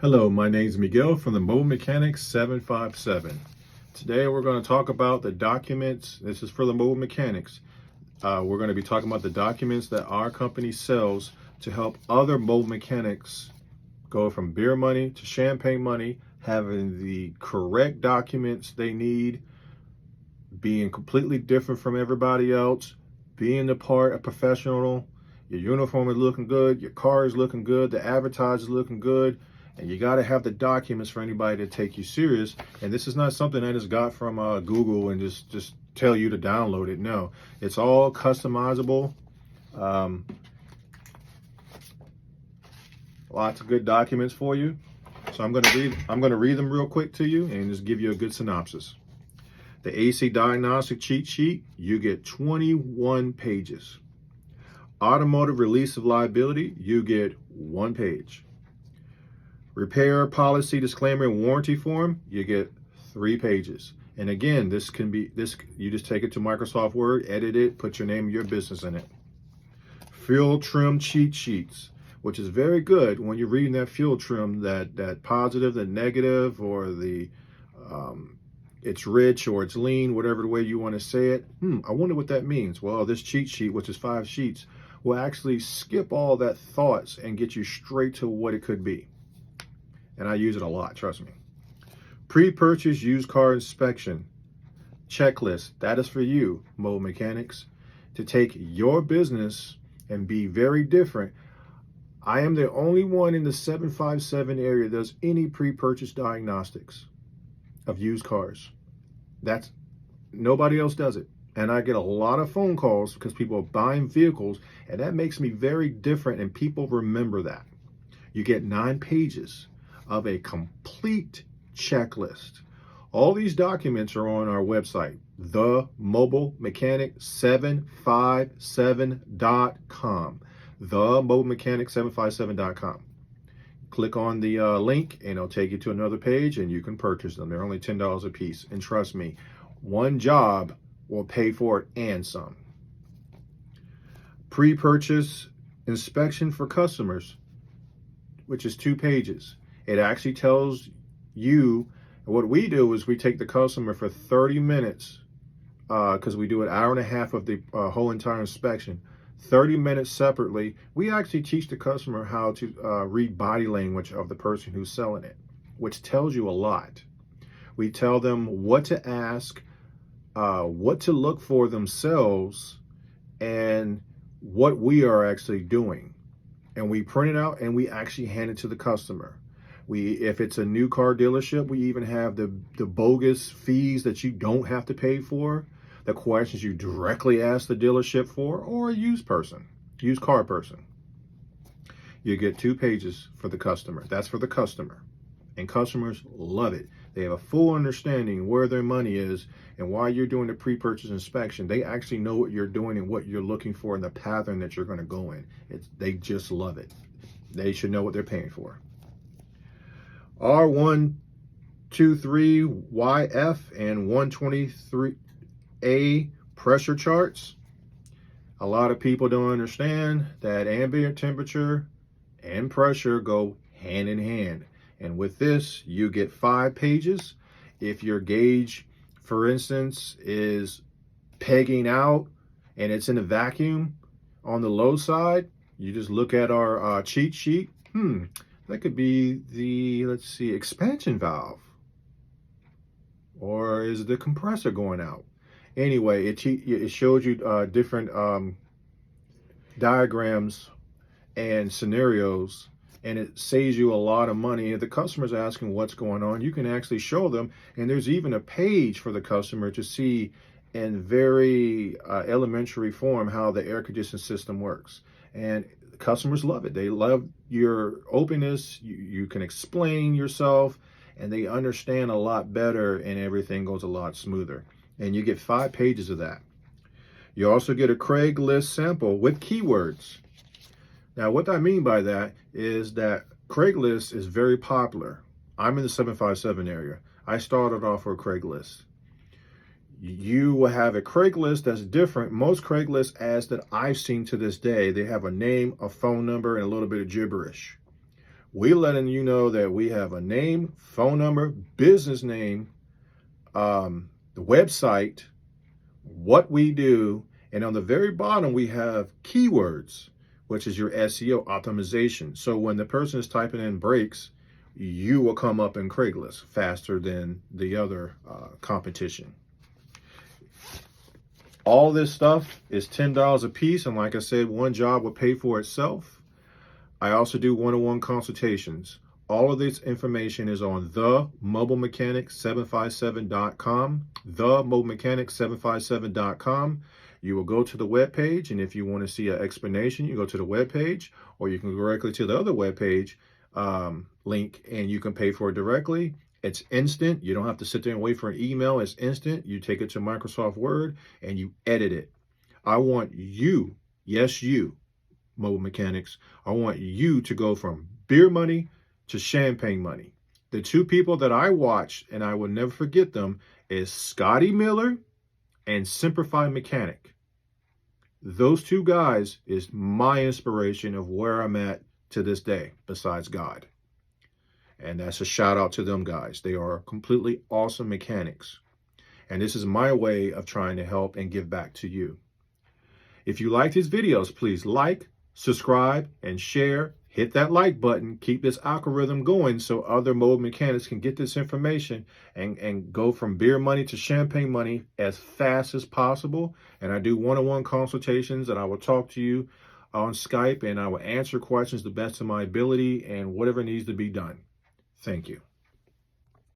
Hello, my name is Miguel from the Mobile Mechanic 757. Today we're going to talk about the documents. This is for the mobile mechanics. We're going to be talking about the documents that our company sells to help other mobile mechanics go from beer money to champagne money, having the correct documents they need, being completely different from everybody else, being the part a professional. Your uniform is looking good, your car is looking good, the advertiser is looking good, and you got to have the documents for anybody to take you serious. And this is not something I just got from Google and just tell you to download it. No, it's all customizable. Um, Lots of good documents for you. So I'm going to read them real quick to you and just give you a good synopsis. The AC diagnostic cheat sheet, you get 21 pages. Automotive release of liability, you get 1 page. Repair policy disclaimer and warranty form, you get 3 pages. And again, you just take it to Microsoft Word, edit it, put your name and your business in it. Fuel trim cheat sheets, which is very good when you're reading that fuel trim, that positive, the negative, or the it's rich or it's lean, whatever the way you want to say it. I wonder what that means. Well, this cheat sheet, which is 5 sheets, will actually skip all that thoughts and get you straight to what it could be. And I use it a lot, trust me. Pre-purchase used car inspection checklist. That is for you, mobile mechanics, to take your business and be very different. I am the only one in the 757 area that does any pre-purchase diagnostics of used cars. That's nobody else does it. And I get a lot of phone calls because people are buying vehicles, and that makes me very different, and people remember that. You get 9 pages of a complete checklist. All these documents are on our website, themobilemechanic757.com. Themobilemechanic757.com. Click on the link and it'll take you to another page and you can purchase them. They're only $10 a piece. And trust me, one job will pay for it and some. Pre-purchase inspection for customers, which is 2 pages. It actually tells you, what we do is we take the customer for 30 minutes because we do an hour and a half of the whole entire inspection. 30 minutes separately. We actually teach the customer how to read body language of the person who's selling it, which tells you a lot. We tell them what to ask, what to look for themselves, and what we are actually doing. And we print it out and we actually hand it to the customer. If it's a new car dealership, we even have the bogus fees that you don't have to pay for, the questions you directly ask the dealership for, or a used car person. You get 2 pages for the customer. That's for the customer. And customers love it. They have a full understanding where their money is, and while you're doing the pre-purchase inspection, they actually know what you're doing and what you're looking for and the pattern that you're going to go in. They just love it. They should know what they're paying for. R123YF and 123A pressure charts. A lot of people don't understand that ambient temperature and pressure go hand in hand. And with this, you get 5 pages. If your gauge, for instance, is pegging out and it's in a vacuum on the low side, you just look at our cheat sheet. That could be the, let's see, expansion valve. Or is the compressor going out? Anyway, it shows you different diagrams and scenarios, and it saves you a lot of money. If the customer's asking what's going on, you can actually show them, and there's even a page for the customer to see in very elementary form how the air conditioning system works. And customers love it. They love your openness. You can explain yourself, and they understand a lot better, and everything goes a lot smoother. And you get 5 pages of that. You also get a Craigslist sample with keywords. Now, what I mean by that is that Craigslist is very popular. I'm in the 757 area. I started off with Craigslist. You will have a Craigslist that's different. Most Craigslist ads that I've seen to this day, they have a name, a phone number, and a little bit of gibberish. we're letting you know that we have a name, phone number, business name, the website, what we do, and on the very bottom we have keywords, which is your SEO optimization. So when the person is typing in brakes, you will come up in Craigslist faster than the other competition. All this stuff is $10 a piece, and like I said, one job will pay for itself. I also do one-on-one consultations. All of this information is on themobilemechanic757.com, themobilemechanic757.com. You will go to the web page, and if you want to see an explanation, you go to the web page, or you can go directly to the other web page link, and you can pay for it directly. It's instant. You don't have to sit there and wait for an email. It's instant. You take it to Microsoft Word and you edit it. I want you, yes, you, mobile mechanics, I want you to go from beer money to champagne money. The two people that I watch, and I will never forget them, is Scotty Miller and Simplify Mechanic. Those two guys is my inspiration of where I'm at to this day, besides God. And that's a shout out to them guys. They are completely awesome mechanics. And this is my way of trying to help and give back to you. If you like these videos, please like, subscribe, and share. Hit that like button. Keep this algorithm going so other mobile mechanics can get this information and go from beer money to champagne money as fast as possible. And I do one-on-one consultations, and I will talk to you on Skype, and I will answer questions the best of my ability and whatever needs to be done. Thank you.